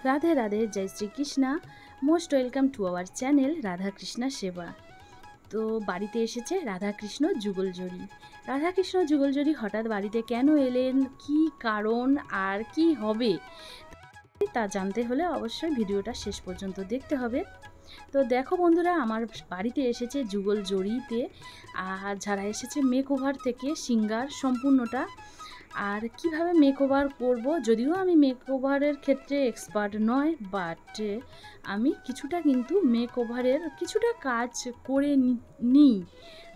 রাধে রাধে, জয় Shrikrishna. Most welcome to our channel Radhakrishna Seva. তো বাড়িতে এসেছে রাধাকৃষ্ণ যুগলজরি। রাধাকৃষ্ণ যুগলজরি হঠাৎ বাড়িতে কেন এলেন, কি কারণ আর কি হবে তা জানতে হলে অবশ্যই ভিডিওটা শেষ পর্যন্ত দেখতে হবে। তো দেখো বন্ধুরা, আমার বাড়িতে এসেছে যুগলজরিতে, আর যারা এসেছে মেকওভার থেকে সিঙ্গার সম্পূর্ণটা। আর কিভাবে মেকওভার করব, যদিও আমি মেকওভারের ক্ষেত্রে এক্সপার্ট নয়, বাট আমি কিছুটা কিন্তু মেকওভারের কিছুটা কাজ করে নিই।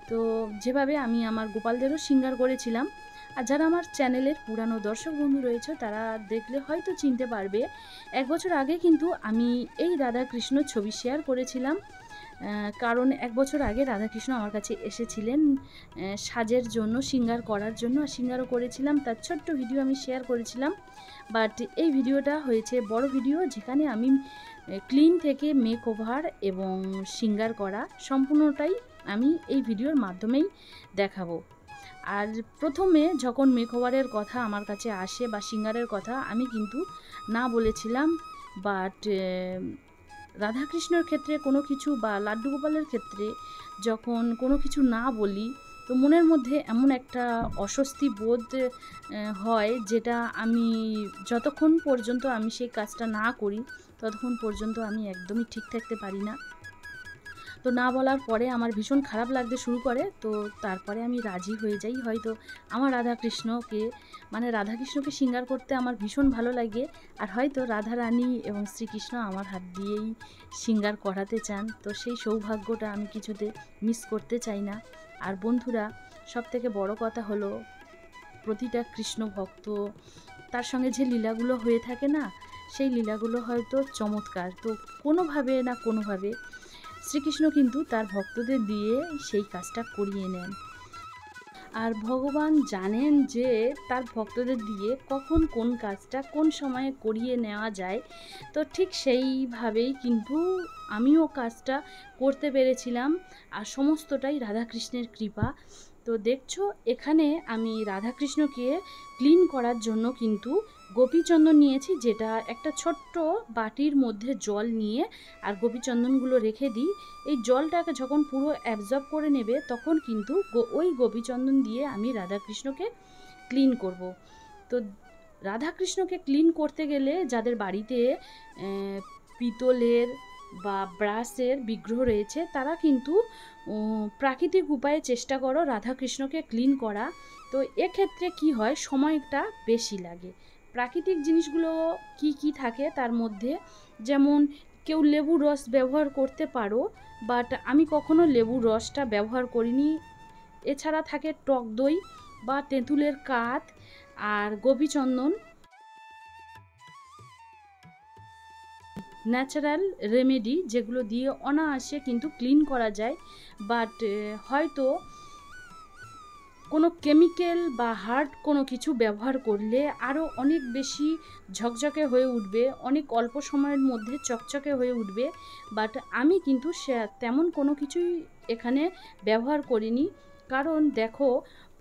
তো যেভাবে আমি আমার গোপালদেরও সিঙ্গার করেছিলাম, আর যারা আমার চ্যানেলের পুরানো দর্শক বন্ধু রয়েছে তারা দেখলে হয়তো চিনতে পারবে, 1 বছর আগে কিন্তু আমি এই রাধাকৃষ্ণ ছবি শেয়ার করেছিলাম। কারণ 1 বছর আগে রাধাকৃষ্ণ আমার কাছে এসেছিলেন সাজের জন্য, সিঙ্গার করার জন্য, আর সিঙ্গারও করেছিলাম। তার ছোট্ট ভিডিও আমি শেয়ার করেছিলাম। বাট এই ভিডিওটা হয়েছে বড় ভিডিও, যেখানে আমি ক্লিন থেকে মেকওভার এবং সিঙ্গার করা সম্পূর্ণটাই আমি এই ভিডিওর মাধ্যমেই দেখাবো। আর প্রথমে যখন মেকওভারের কথা আমার কাছে আসে বা সিঙ্গারের কথা, আমি কিন্তু না বলেছিলাম। বাট রাধাকৃষ্ণের ক্ষেত্রে কোনো কিছু বা লাড্ডু গোপালের ক্ষেত্রে যখন কোনো কিছু না বলি, তো মনের মধ্যে এমন একটা অস্বস্তি বোধ হয়, যেটা আমি যতক্ষণ পর্যন্ত আমি সেই কাজটা না করি ততক্ষণ পর্যন্ত আমি একদমই ঠিক থাকতে পারি না। তো না বলার পরে আমার ভীষণ খারাপ লাগতে শুরু করে। তো তারপরে আমি রাজি হয়ে যাই। হয়তো আমার রাধাকৃষ্ণকে সিঙ্গার করতে আমার ভীষণ ভালো লাগে, আর হয়তো রাধারানী এবং শ্রীকৃষ্ণ আমার হাত দিয়েই সিঙ্গার করাতে চান। তো সেই সৌভাগ্যটা আমি কিছুতে মিস করতে চাই না। আর বন্ধুরা, সবথেকে বড় কথা হলো, প্রতিটা কৃষ্ণ ভক্ত তার সঙ্গে যে লীলাগুলো হয়ে থাকে না, সেই লীলাগুলো হয়তো চমৎকার। তো কোনোভাবে না কোনোভাবে শ্রীকৃষ্ণ কিন্তু তার ভক্তদের দিয়ে সেই কাজটা করিয়ে নেন। আর ভগবান জানেন যে তার ভক্তদের দিয়ে কখন কোন কাজটা কোন সময়ে করিয়ে নেওয়া যায়। তো ঠিক সেইভাবেই কিন্তু আমিও কাজটা করতে পেরেছিলাম, আর সমস্তটাই রাধাকৃষ্ণের কৃপা। তো দেখছো, এখানে আমি রাধাকৃষ্ণকে ক্লিন করার জন্য কিন্তু গোপীচন্দন নিয়েছি, যেটা একটা ছোট্ট বাটির মধ্যে জল নিয়ে আর গোপীচন্দনগুলো রেখে দিই। এই জলটাকে যখন পুরো অ্যাবজর্ব করে নেবে, তখন কিন্তু ওই গোপীচন্দন দিয়ে আমি রাধাকৃষ্ণকে ক্লিন করব। তো রাধাকৃষ্ণকে ক্লিন করতে গেলে যাদের বাড়িতে পিতলের বা ব্রাসের বিগ্রহ রয়েছে, তারা কিন্তু প্রাকৃতিক উপায়ে চেষ্টা করো রাধাকৃষ্ণকে ক্লিন করা। তো এক্ষেত্রে কি হয়, সময়টা বেশি লাগে। প্রাকৃতিক জিনিসগুলো কি থাকে তার মধ্যে, যেমন কেউ লেবুর রস ব্যবহার করতে পারো, বাট আমি কখনো লেবুর রসটা ব্যবহার করিনি। এছাড়া থাকে টক দই বা তেঁতুলের কাঠ আর গোপীচন্দন, ন্যাচারাল রেমেডি, যেগুলো দিয়ে অনায়াসে কিন্তু ক্লিন করা যায়। বাট হয়তো কোনো কেমিক্যাল বা হার্ড কোনো কিছু ব্যবহার করলে আরও অনেক বেশি ঝকঝকে হয়ে উঠবে, অনেক অল্প সময়ের মধ্যে চকচকে হয়ে উঠবে। বাট আমি কিন্তু তেমন কোনো কিছুই এখানে ব্যবহার করিনি। কারণ দেখো,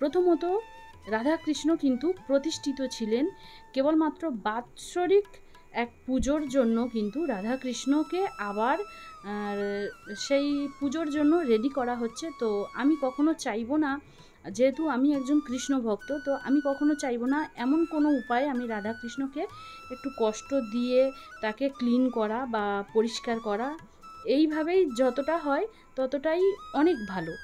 প্রথমত রাধাকৃষ্ণ কিন্তু প্রতিষ্ঠিত ছিলেন কেবলমাত্র বাৎসরিক এক পুজোর জন্য, কিন্তু রাধাকৃষ্ণকে আবার সেই পুজোর জন্য রেডি করা হচ্ছে। তো আমি কখনো চাইবো না, যেহেতু আমি একজন কৃষ্ণ ভক্ত, তো আমি কখনো চাইবো না এমন কোনো উপায়ে আমি রাধাকৃষ্ণকে একটু কষ্ট দিয়ে তাকে ক্লিন করা বা পরিষ্কার করা। এইভাবেই যতটা হয় ততটাই অনেক ভালো।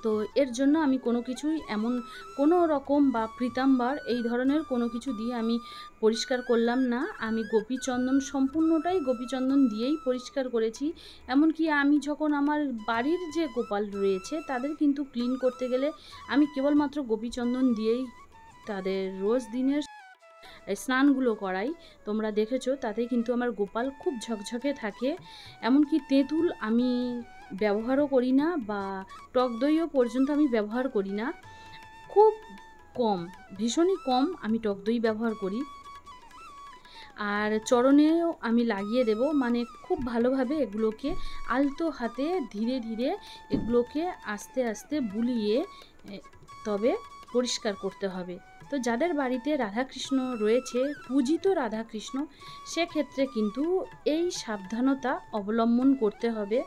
তো এর জন্য আমি কোনো কিছুই এমন কোনো রকম বা পীতাম্বর এই ধরনের কোনো কিছু দিয়ে আমি পরিষ্কার করলাম না। আমি গোপীচন্দন, সম্পূর্ণটাই গোপীচন্দন দিয়েই পরিষ্কার করেছি। এমনকি আমি যখন আমার বাড়ির যে গোপাল রয়েছে তাদের কিন্তু ক্লিন করতে গেলে আমি কেবলমাত্র গোপীচন্দন দিয়েই তাদের রোজ দিনের স্নানগুলো করাই। তোমরা দেখেছো, তাতে কিন্তু আমার গোপাল খুব ঝকঝকে থাকে। এমনকি তেঁতুল আমি ব্যবহারও করি না, বা টক দইও পর্যন্ত আমি ব্যবহার করি না। খুব কম, ভীষণই কম আমি টক দই ব্যবহার করি। আর চরণেও আমি লাগিয়ে দেব, মানে খুব ভালোভাবে এগুলোকে আলতো হাতে ধীরে ধীরে এগুলোকে আস্তে আস্তে বুলিয়ে তবে পরিষ্কার করতে হবে। তো যাদের বাড়িতে রাধাকৃষ্ণ রয়েছে, পূজিত রাধাকৃষ্ণ, সেক্ষেত্রে কিন্তু এই সাবধানতা অবলম্বন করতে হবে।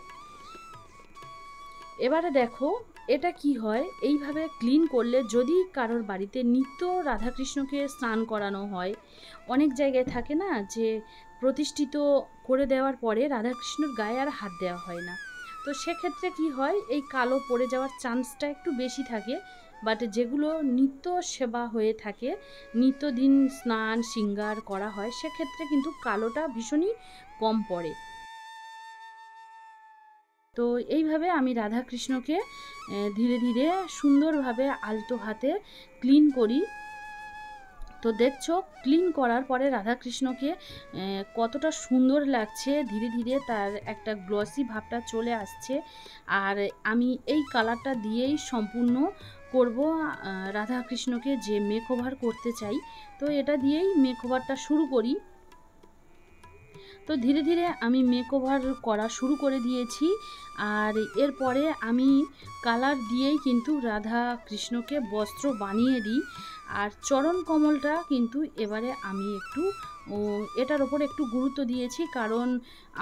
এবারে দেখো এটা কি হয়, এইভাবে ক্লিন করলে যদি কারোর বাড়িতে নিত্য রাধাকৃষ্ণকে স্নান করানো হয়, অনেক জায়গায় থাকে না যে প্রতিষ্ঠিত করে দেওয়ার পরে রাধাকৃষ্ণর গায়ে আর হাত দেওয়া হয় না, তো সেক্ষেত্রে কি হয়, এই কালো পড়ে যাওয়ার চান্সটা একটু বেশি থাকে। বাট যেগুলো নিত্য সেবা হয়ে থাকে, নিত্যদিন স্নান শৃঙ্গার করা হয়, সেক্ষেত্রে কিন্তু কালোটা ভীষণই কম পড়ে। তো এইভাবে আমি রাধাকৃষ্ণকে ধীরে ধীরে সুন্দরভাবে আলতো হাতে ক্লিন করি। তো দেখছো ক্লিন করার পরে রাধাকৃষ্ণকে কতটা সুন্দর লাগছে, ধীরে ধীরে তার একটা গ্লসি ভাবটা চলে আসছে। আর আমি এই কালারটা দিয়েই সম্পূর্ণ করব রাধাকৃষ্ণকে যে মেকওভার করতে চাই, তো এটা দিয়েই মেকওভারটা শুরু করি। তো ধীরে ধীরে আমি মেকওভার করা শুরু করে দিয়েছি। আর এরপরে আমি কালার দিয়েই কিন্তু রাধা কৃষ্ণকে বস্ত্র বানিয়ে দিই। আর চরণ কমলটা কিন্তু এবারে আমি একটু এটার ওপর একটু গুরুত্ব দিয়েছি, কারণ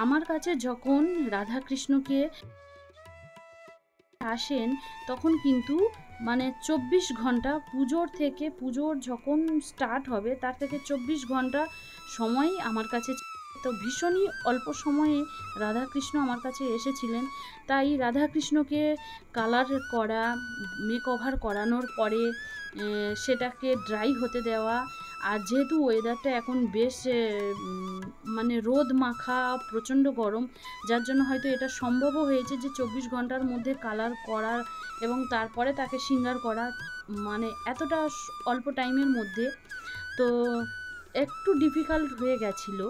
আমার কাছে যখন রাধা কৃষ্ণকে আসেন তখন কিন্তু মানে 24 ঘন্টা পুজোর যখন স্টার্ট হবে তার থেকে 24 ঘন্টা সময় আমার কাছে, তো ভীষণই অল্প সময়ে রাধাকৃষ্ণ আমার কাছে এসেছিলেন। তাই রাধাকৃষ্ণকে কালার করা, মেকওভার করানোর পরে সেটাকে ড্রাই হতে দেওয়া। আর যেহেতু ওয়েদারটা এখন বেশ মানে রোদ মাখা, প্রচণ্ড গরম, যার জন্য হয়তো এটা সম্ভবও হয়েছে যে 24 ঘন্টার মধ্যে কালার করার এবং তারপরে তাকে শৃঙ্গার করা, মানে এতটা অল্প টাইমের মধ্যে, তো একটু ডিফিকাল্ট হয়ে গেছিলো।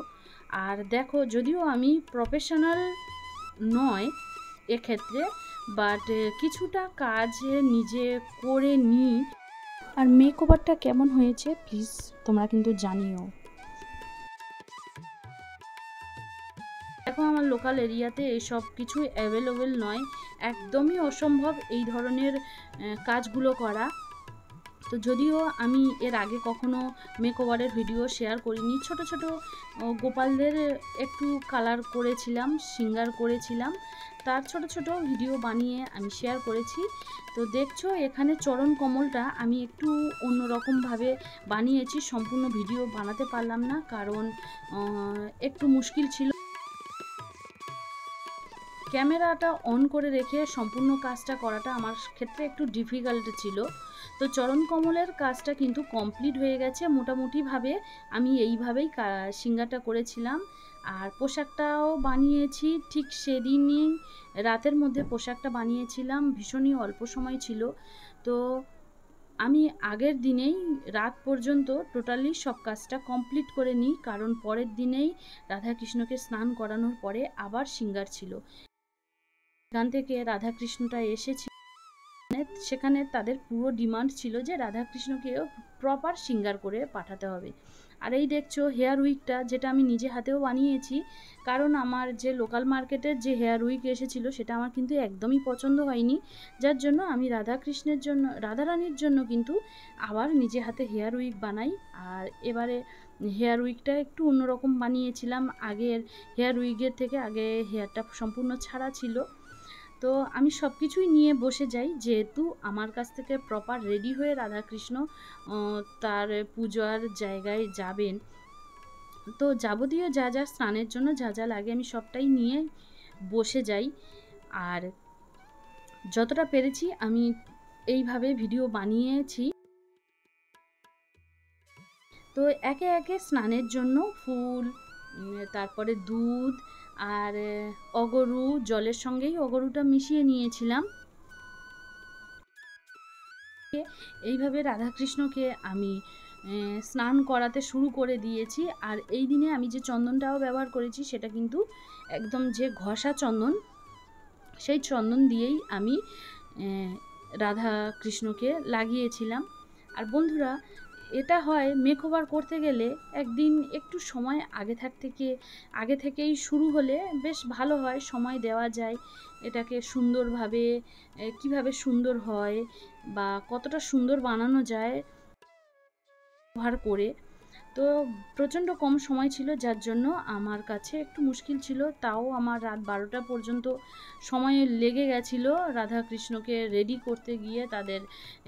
আর দেখো যদিও আমি প্রফেশনাল নয় এক্ষেত্রে, বাট কিছুটা কাজ নিজে করে নিই। আর মেকওভারটা কেমন হয়েছে প্লিজ তোমরা কিন্তু জানিও। দেখো আমার লোকাল এরিয়াতে এইসব কিছু অ্যাভেলেবেল নয়, একদমই অসম্ভব এই ধরনের কাজগুলো করা। তো যদিও আমি এর আগে কখনো মেকওভারের ভিডিও শেয়ার করিনি, ছোট ছোট গোপালদের একটু কালার করেছিলাম, শৃঙ্গার করেছিলাম, তার ছোট ছোট ভিডিও বানিয়ে আমি শেয়ার করেছি। তো দেখছো এখানে চরণ কমলটা আমি একটু অন্যরকমভাবে বানিয়েছি, সম্পূর্ণ ভিডিও বানাতে পারলাম না কারণ একটু মুশকিল ছিল, ক্যামেরাটা অন করে রেখে সম্পূর্ণ কাজটা করাটা আমার ক্ষেত্রে একটু ডিফিকাল্ট ছিল। তো চরণ কমলের কাজটা কিন্তু কমপ্লিট হয়ে গেছে মোটামুটিভাবে, আমি এইভাবেই শৃঙ্গারটা করেছিলাম। আর পোশাকটাও বানিয়েছি ঠিক সেদিনই রাতের মধ্যে পোশাকটা বানিয়েছিলাম, ভীষণই অল্প সময় ছিল। তো আমি আগের দিনেই রাত পর্যন্ত টোটালি সব কাজটা কমপ্লিট করে নিই, কারণ পরের দিনেই রাধাকৃষ্ণকে স্নান করানোর পরে আবার শৃঙ্গার ছিল। এখান থেকে রাধাকৃষ্ণটা এসেছে, সেখানে তাদের পুরো ডিমান্ড ছিল যে রাধাকৃষ্ণকেও প্রপার শৃঙ্গার করে পাঠাতে হবে। আর এই দেখছো হেয়ার উইকটা, যেটা আমি নিজে হাতেও বানিয়েছি, কারণ আমার যে লোকাল মার্কেটের যে হেয়ার উইক এসেছিলো সেটা আমার কিন্তু একদমই পছন্দ হয়নি, যার জন্য আমি রাধারানীর জন্য কিন্তু আবার নিজে হাতে হেয়ার উইক বানাই। আর এবারে হেয়ার উইকটা একটু অন্যরকম বানিয়েছিলাম, আগের হেয়ার উইকের থেকে আগে হেয়ারটা সম্পূর্ণ ছাড়া ছিল। তো আমি সব কিছুই নিয়ে বসে যাই, যেহেতু আমার কাছ থেকে প্রপার রেডি হয়ে রাধাকৃষ্ণ তার পূজার জায়গায় যাবেন। তো যাবতীয় যা যা স্নানের জন্য যা যা লাগে আমি সবটাই নিয়ে বসে যাই। আর যতটা পেরেছি আমি এইভাবে ভিডিও বানিয়েছি। তো একে একে স্নানের জন্য ফুল, তারপরে দুধ আর অগরু, জলের সঙ্গেই অগরুটা মিশিয়ে নিয়েছিলাম। এইভাবে রাধাকৃষ্ণকে আমি স্নান করাতে শুরু করে দিয়েছি। আর এই দিনে আমি যে চন্দনটাও ব্যবহার করেছি সেটা কিন্তু একদম যে ঘষা চন্দন, সেই চন্দন দিয়েই আমি রাধা কৃষ্ণকে লাগিয়েছিলাম। আর বন্ধুরা এটা হয় মেকওভার করতে গেলে একদিন একটু সময় আগে থেকেই শুরু হলে বেশ ভালো হয়, সময় দেওয়া যায় এটাকে সুন্দরভাবে কিভাবে সুন্দর হয় বা কতটা সুন্দর বানানো যায় ব্যবহার করে। তো প্রচণ্ড কম সময় ছিল, যার জন্য আমার কাছে একটু মুশকিল ছিল। তাও আমার রাত 12টা পর্যন্ত সময় লেগে গেছিলো রাধাকৃষ্ণকে রেডি করতে গিয়ে, তাদের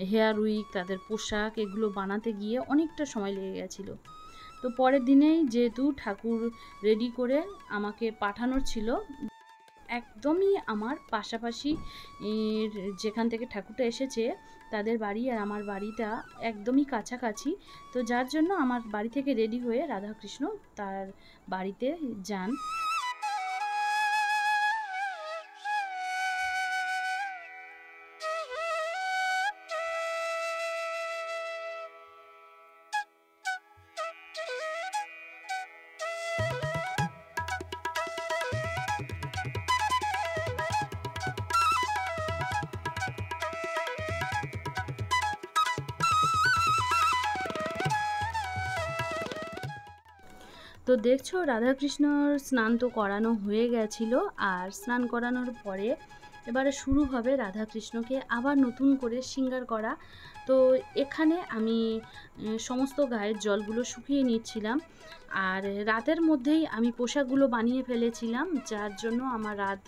হেয়ার উইক, তাদের পোশাক এগুলো বানাতে গিয়ে অনেকটা সময় লেগে গেছিলো। তো পরের দিনেই যেহেতু ঠাকুর রেডি করে আমাকে পাঠানোর ছিল, একদমই আমার পাশাপাশি যেখান থেকে ঠাকুরটা এসেছে তাদের বাড়ি আর আমার বাড়িটা একদমই কাছাকাছি। তো যার জন্য আমার বাড়ি থেকে রেডি হয়ে রাধাকৃষ্ণ তার বাড়িতে যান। তো দেখছো রাধাকৃষ্ণর স্নান তো করানো হয়ে গেছিলো, আর স্নান করানোর পরে এবারে শুরু হবে রাধাকৃষ্ণকে আবার নতুন করে শৃঙ্গার করা। তো এখানে আমি সমস্ত গায়ের জলগুলো শুকিয়ে নিচ্ছিলাম, আর রাতের মধ্যেই আমি পোশাকগুলো বানিয়ে ফেলেছিলাম, যার জন্য আমার রাত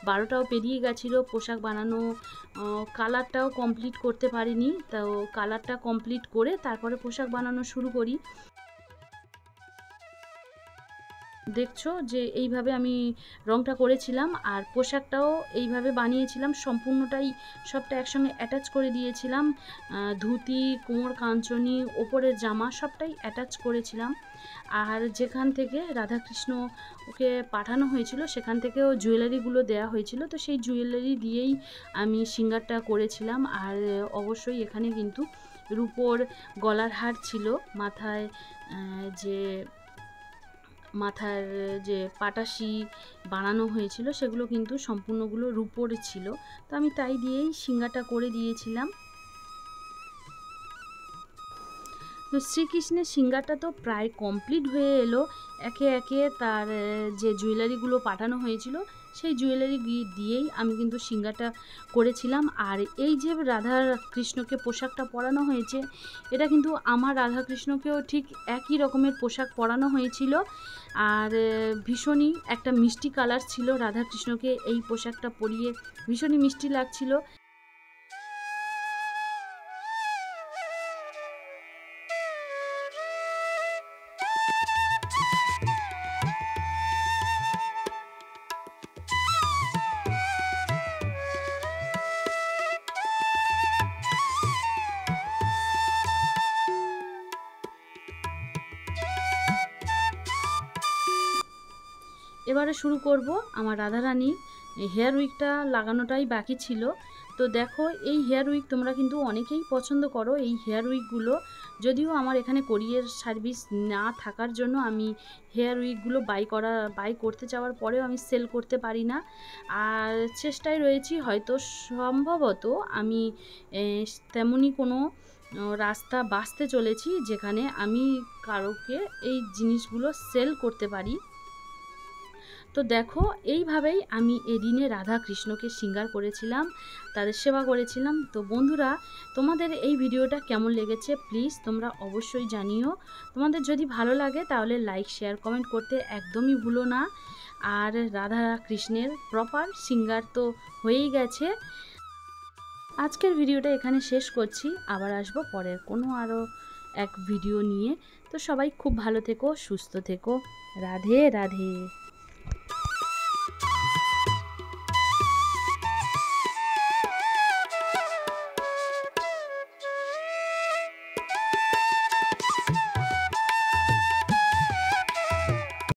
12টাও পেরিয়ে গেছিলো। পোশাক বানানো কালারটাও কমপ্লিট করতে পারিনি, তো কালারটা কমপ্লিট করে তারপরে পোশাক বানানো শুরু করি। দেখছো যে এইভাবে আমি রংটা করেছিলাম, আর পোশাকটাও এইভাবে বানিয়েছিলাম, সম্পূর্ণটাই সবটা একসঙ্গে অ্যাটাচ করে দিয়েছিলাম। ধুতি, কোমর কাঞ্চনি, ওপরের জামা সবটাই অ্যাটাচ করেছিলাম। আর যেখান থেকে রাধাকৃষ্ণ ওকে পাঠানো হয়েছিল সেখান থেকেও জুয়েলারিগুলো দেওয়া হয়েছিল, তো সেই জুয়েলারি দিয়েই আমি শৃঙ্গারটা করেছিলাম। আর অবশ্যই এখানে কিন্তু রূপোর গলার হার ছিল, মাথার যে পাটাশি বানানো হয়েছিল সেগুলো কিন্তু সম্পূর্ণগুলো রূপোর ছিল। তো আমি তাই দিয়েই শৃঙ্গারটা করে দিয়েছিলাম। তো শ্রীকৃষ্ণের শৃঙ্গারটা তো প্রায় কমপ্লিট হয়ে এলো। একে একে তার যে জুয়েলারিগুলো পাঠানো হয়েছিল সেই জুয়েলারি দিয়েই আমি কিন্তু শৃঙ্গারটা করেছিলাম। আর এই যে রাধা কৃষ্ণকে পোশাকটা পরানো হয়েছে, এটা কিন্তু আমার রাধাকৃষ্ণকেও ঠিক একই রকমের পোশাক পরানো হয়েছিল। আর ভীষণই একটা মিষ্টি কালার ছিল, রাধাকৃষ্ণকে এই পোশাকটা পরিয়ে ভীষণই মিষ্টি লাগছিল। এবারে শুরু করব আমার রাধারানীর হেয়ার উইকটা লাগানোটাই বাকি ছিল। তো দেখো এই হেয়ার উইক তোমরা কিন্তু অনেকেই পছন্দ করো এই হেয়ার উইকগুলো, যদিও আমার এখানে কোরিয়ার সার্ভিস না থাকার জন্য আমি হেয়ার উইকগুলো বাই করতে যাওয়ার পরেও আমি সেল করতে পারি না। আর চেষ্টায় রয়েছি, হয়তো সম্ভবত আমি তেমনই কোনো রাস্তা বাছতে চলেছি যেখানে আমি কারোকে এই জিনিসগুলো সেল করতে পারি। তো দেখো এইভাবেই আমি এদিনে রাধা কৃষ্ণকে শৃঙ্গার করেছিলাম, তাদের সেবা করেছিলাম। তো বন্ধুরা, তোমাদের এই ভিডিওটা কেমন লেগেছে প্লিজ তোমরা অবশ্যই জানিও। তোমাদের যদি ভালো লাগে তাহলে লাইক, শেয়ার, কমেন্ট করতে একদমই ভুলো না। আর রাধা কৃষ্ণের প্রপার শৃঙ্গার তো হয়েই গেছে। আজকের ভিডিওটা এখানে শেষ করছি, আবার আসবো পরের কোনো আরও এক ভিডিও নিয়ে। তো সবাই খুব ভালো থেকো, সুস্থ থেকো। রাধে রাধে।